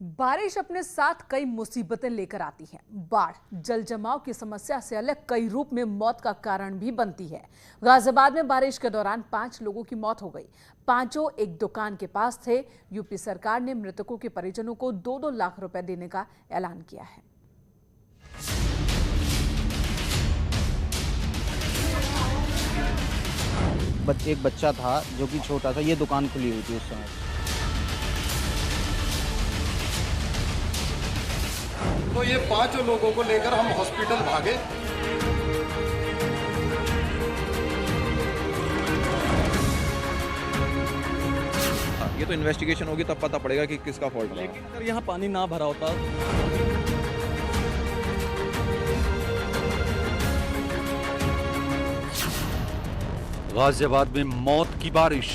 बारिश अपने साथ कई मुसीबतें लेकर आती है। बाढ़ जल जमाव की समस्या से अलग कई रूप में मौत का कारण भी बनती है। गाजियाबाद में बारिश के दौरान 5 लोगों की मौत हो गई। पांचों एक दुकान के पास थे। यूपी सरकार ने मृतकों के परिजनों को 2-2 लाख रुपए देने का ऐलान किया है। एक बच्चा था जो कि छोटा था, ये दुकान खुली हुई थी उस समय। तो ये 5 लोगों को लेकर हम हॉस्पिटल भागे। ये तो इन्वेस्टिगेशन होगी तब पता पड़ेगा कि किसका फॉल्ट है। लेकिन अगर यहाँ पानी ना भरा होता गाजियाबाद में मौत की बारिश।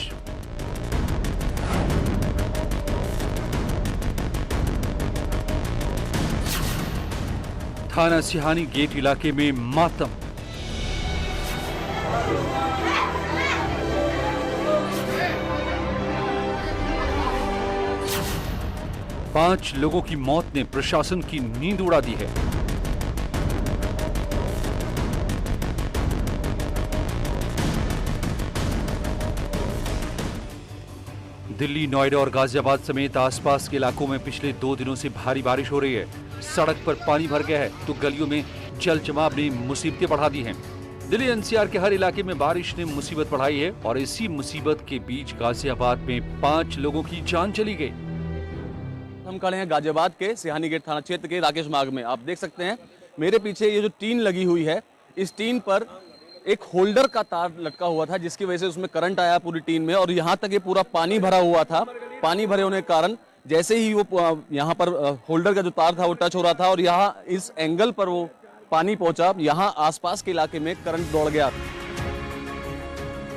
थाना सिहानी गेट इलाके में मातम। पांच लोगों की मौत ने प्रशासन की नींद उड़ा दी है। दिल्ली, नोएडा और गाजियाबाद समेत आसपास के इलाकों में पिछले 2 दिनों से भारी बारिश हो रही है। सड़क पर पानी भर गया है तो गलियों में जल जमाव ने मुसीबतें बढ़ा दी हैं। दिल्ली एनसीआर के हर इलाके में बारिश ने मुसीबत बढ़ाई है और इसी मुसीबत के बीच गाजियाबाद में 5 लोगों की जान चली गई। हम खड़े हैं गाजियाबाद के सिहानी गेट थाना क्षेत्र के राकेश मार्ग में। आप देख सकते हैं मेरे पीछे ये जो टीन लगी हुई है, इस टीन पर एक होल्डर का तार लटका हुआ था जिसकी वजह से उसमें करंट आया पूरी टीन में, और यहाँ तक ये पूरा पानी भरा हुआ था। पानी भरे होने के कारण जैसे ही वो यहाँ पर होल्डर का जो तार था वो टच हो रहा था और यहाँ इस एंगल पर वो पानी पहुंचा, यहाँ आसपास के इलाके में करंट दौड़ गया।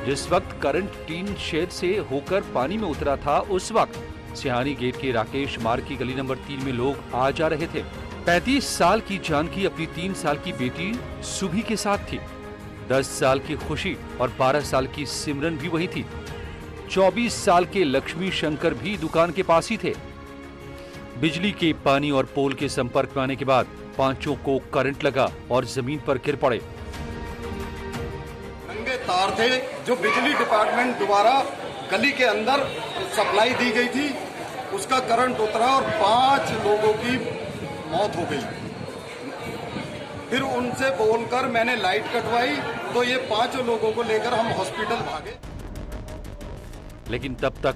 जिस वक्त करंट टीन शेड से होकर पानी में उतरा था, उस वक्त सिहानी गेट के राकेश मार्ग की गली नंबर 3 में लोग आ जा रहे थे। 35 साल की जानकी अपनी 3 साल की बेटी सुभी के साथ थी। 10 साल की खुशी और 12 साल की सिमरन भी वही थी। 24 साल के लक्ष्मी शंकर भी दुकान के पास ही थे। बिजली के, पानी और पोल के संपर्क में आने के बाद पांचों को करंट लगा और जमीन पर गिर पड़े। नंगे तार थे जो बिजली डिपार्टमेंट द्वारा गली के अंदर सप्लाई दी गई थी, उसका करंट उतरा और 5 लोगों की मौत हो गई। फिर उनसे बोलकर मैंने लाइट कटवाई तो ये 5 लोगों को लेकर हम हॉस्पिटल भागे। लेकिन तब तक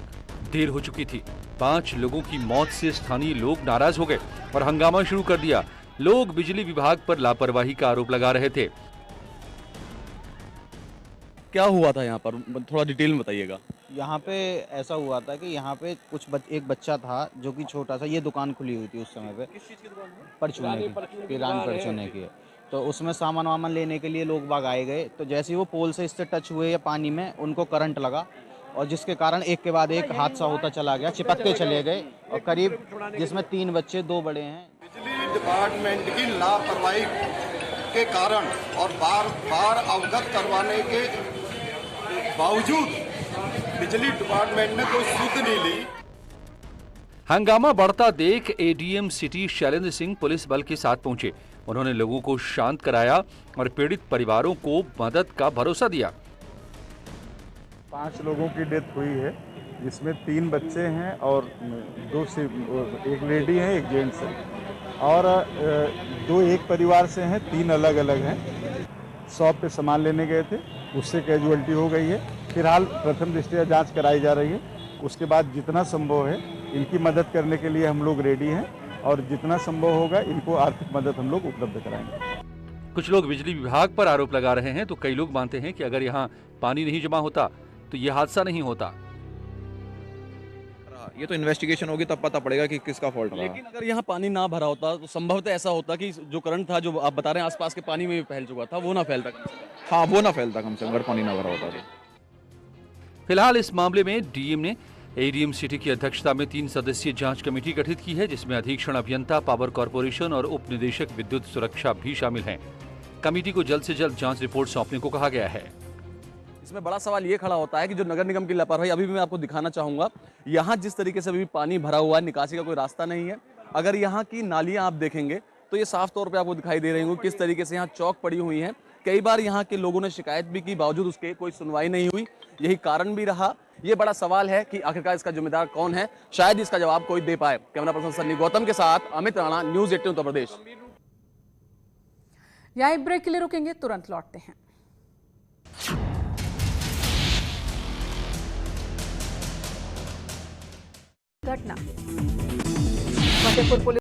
देर हो चुकी थी। 5 लोगों की मौत से स्थानीय लोग नाराज हो गए और हंगामा शुरू कर दिया। लोग बिजली विभाग पर लापरवाही का आरोप लगा रहे थे। क्या हुआ था यहाँ पर, थोड़ा डिटेल में बताइएगा। यहाँ पे ऐसा हुआ था कि यहाँ पे एक बच्चा था जो कि छोटा था, ये दुकान खुली हुई थी उस समय पे। किस चीज़ की दुकान? परचूने की, किरान परचूने की। तो उसमें सामान वामान लेने के लिए लोग बाग आए गए, तो जैसे ही वो पोल से इससे टच हुए या पानी में, उनको करंट लगा और जिसके कारण एक के बाद एक हादसा होता चला गया, चिपकते चले गए और करीब जिसमें 3 बच्चे 2 बड़े हैं। बिजली डिपार्टमेंट की लापरवाही के कारण और बार बार अवगत करवाने के बावजूद बिजली डिपार्टमेंट ने कोई सुध नहीं ली। हंगामा बढ़ता देख ADM city Shailendra Singh police बल के साथ पहुंचे। उन्होंने लोगों को शांत कराया और पीड़ित परिवारों को मदद का भरोसा दिया। 5 लोगों की डेथ हुई है, जिसमें 3 बच्चे हैं और 2 से एक लेडी है, एक जेंट्स है, और 2 एक परिवार से हैं, 3 अलग अलग हैं। शॉप पे सामान लेने गए थे, उससे कैजुअल्टी हो गई है। फिलहाल प्रथम दृष्टया जांच कराई जा रही है। उसके बाद जितना संभव है इनकी मदद करने के लिए हम लोग रेडी हैं और जितना संभव होगा इनको आर्थिक मदद हम लोग उपलब्ध कराएंगे। कुछ लोग बिजली विभाग पर आरोप लगा रहे हैं तो कई लोग मानते हैं कि अगर यहाँ पानी नहीं जमा होता तो ये हादसा नहीं होता। ये तो इन्वेस्टिगेशन होगी तब पता पड़ेगा कि किसका फॉल्ट है। लेकिन अगर यहाँ पानी ना भरा होता तो संभवतः ऐसा होता कि जो करंट था, जो आप बता रहे हैं आसपास के पानी में भी फैल चुका था, वो ना फैलता। हाँ, वो ना फैलता कम से कम, अगर पानी ना भरा होता तो। फिलहाल इस मामले में डीएम ने एडीएम सिटी की अध्यक्षता में 3 सदस्यीय जांच कमेटी गठित की है, जिसमें अधीक्षण अभियंता, पावर कॉर्पोरेशन और उप निदेशक विद्युत सुरक्षा भी शामिल हैं। कमेटी को जल्द से जल्द जांच रिपोर्ट सौंपने को कहा गया है। इसमें बड़ा सवाल ये खड़ा होता है कि जो नगर निगम की लापरवाही, अभी भी मैं आपको दिखाना चाहूंगा, यहाँ जिस तरीके से अभी पानी भरा हुआ है, निकासी का कोई रास्ता नहीं है। अगर यहाँ की नालियाँ आप देखेंगे तो ये साफ तौर पे आपको दिखाई दे रही होंगी किस तरीके से यहाँ चौक पड़ी हुई हैं। कई बार यहाँ के लोगों ने शिकायत भी की, बावजूद उसके कोई सुनवाई नहीं हुई। यही कारण भी रहा। ये बड़ा सवाल है कि आखिरकार इसका जिम्मेदार कौन है, शायद इसका जवाब कोई दे पाए। कैमरा पर्सन सन्नी गौतम के साथ अमित राणा, न्यूज़ 18 उत्तर प्रदेश। यहाँ एक ब्रेक के लिए रुकेंगे, तुरंत लौटते हैं। घटना फतेहपुर पुलिस